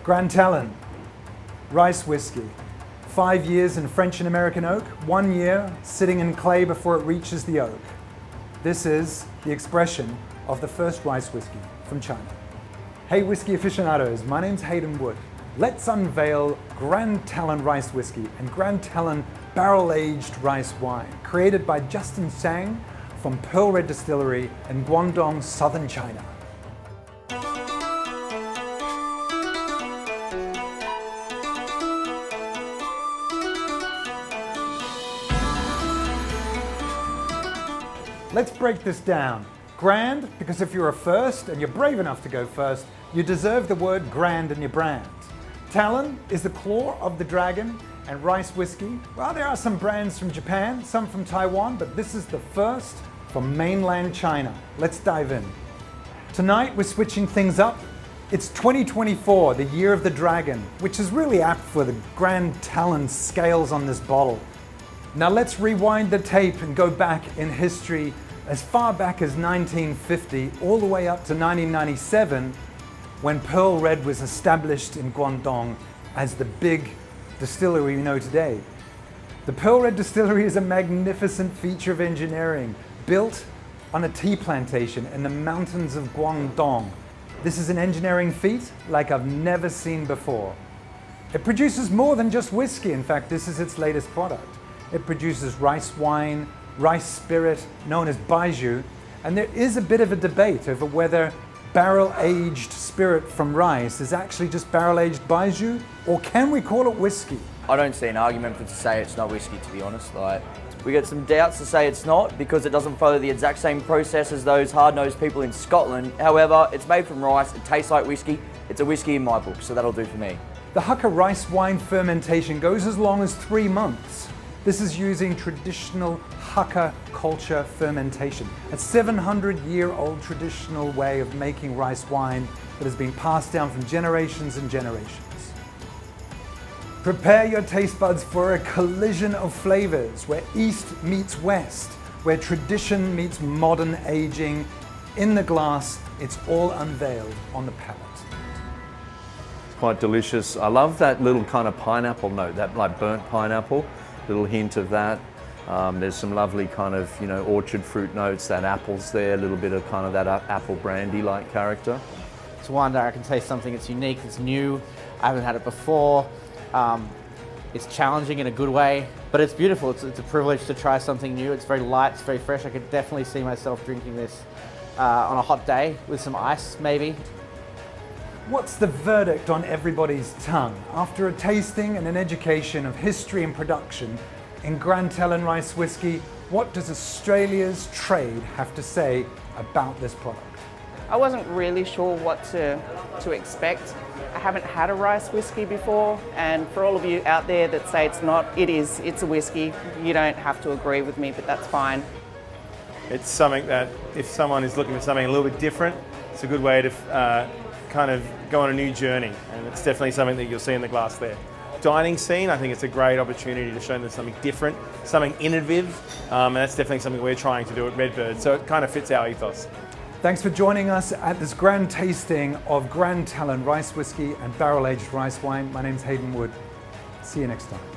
Grand Talon, rice whiskey. 5 years in French and American oak, 1 year sitting in clay before it reaches the oak. This is the expression of the first rice whiskey from China. Hey whiskey aficionados, my name's Hayden Wood. Let's unveil Grand Talon rice whiskey and Grand Talon barrel-aged rice wine, created by Justin Zhang from Pearl Red Distillery in Guangdong, southern China. Let's break this down. Grand, because if you're a first and you're brave enough to go first, you deserve the word grand in your brand. Talon is the claw of the dragon, and rice whiskey, well, there are some brands from Japan, some from Taiwan, but this is the first from mainland China. Let's dive in. Tonight we're switching things up. It's 2024, the year of the dragon, which is really apt for the Grand Talon scales on this bottle. Now let's rewind the tape and go back in history as far back as 1950, all the way up to 1997, when Pearl Red was established in Guangdong as the big distillery we know today. The Pearl Red Distillery is a magnificent feature of engineering, built on a tea plantation in the mountains of Guangdong. This is an engineering feat like I've never seen before. It produces more than just whiskey. In fact, this is its latest product. It produces rice wine, rice spirit, known as Meizhou, and there is a bit of a debate over whether barrel-aged spirit from rice is actually just barrel-aged Meizhou, or can we call it whiskey? I don't see an argument for to say it's not whiskey, to be honest. We get some doubts to say it's not because it doesn't follow the exact same process as those hard-nosed people in Scotland. However, it's made from rice, it tastes like whiskey. It's a whiskey in my book, so that'll do for me. The Hakka rice wine fermentation goes as long as 3 months. This is using traditional Hakka culture fermentation, a 700-year-old traditional way of making rice wine that has been passed down from generations and generations. Prepare your taste buds for a collision of flavors where East meets West, where tradition meets modern aging. In the glass, it's all unveiled on the palate. It's quite delicious. I love that little kind of pineapple note, that like burnt pineapple. Little hint of that. There's some lovely kind of, orchard fruit notes, that apple's there, a little bit of kind of that apple brandy-like character. It's one that I can taste something that's unique, that's new. I haven't had it before. It's challenging in a good way, but it's beautiful. It's a privilege to try something new. It's very light, it's very fresh. I could definitely see myself drinking this on a hot day with some ice, maybe. What's the verdict on everybody's tongue? After a tasting and an education of history and production in Grand Talon rice whiskey, what does Australia's trade have to say about this product? I wasn't really sure what to expect. I haven't had a rice whiskey before, and for all of you out there that say it's not, it's a whiskey. You don't have to agree with me, but that's fine. It's something that if someone is looking for something a little bit different, it's a good way to kind of go on a new journey, and it's definitely something that you'll see in the glass there. Dining scene, I think it's a great opportunity to show them something different, something innovative, and that's definitely something we're trying to do at Redbird, so it kind of fits our ethos. Thanks for joining us at this grand tasting of Grand Talon rice whiskey and barrel-aged rice wine. My name's Hayden Wood. See you next time.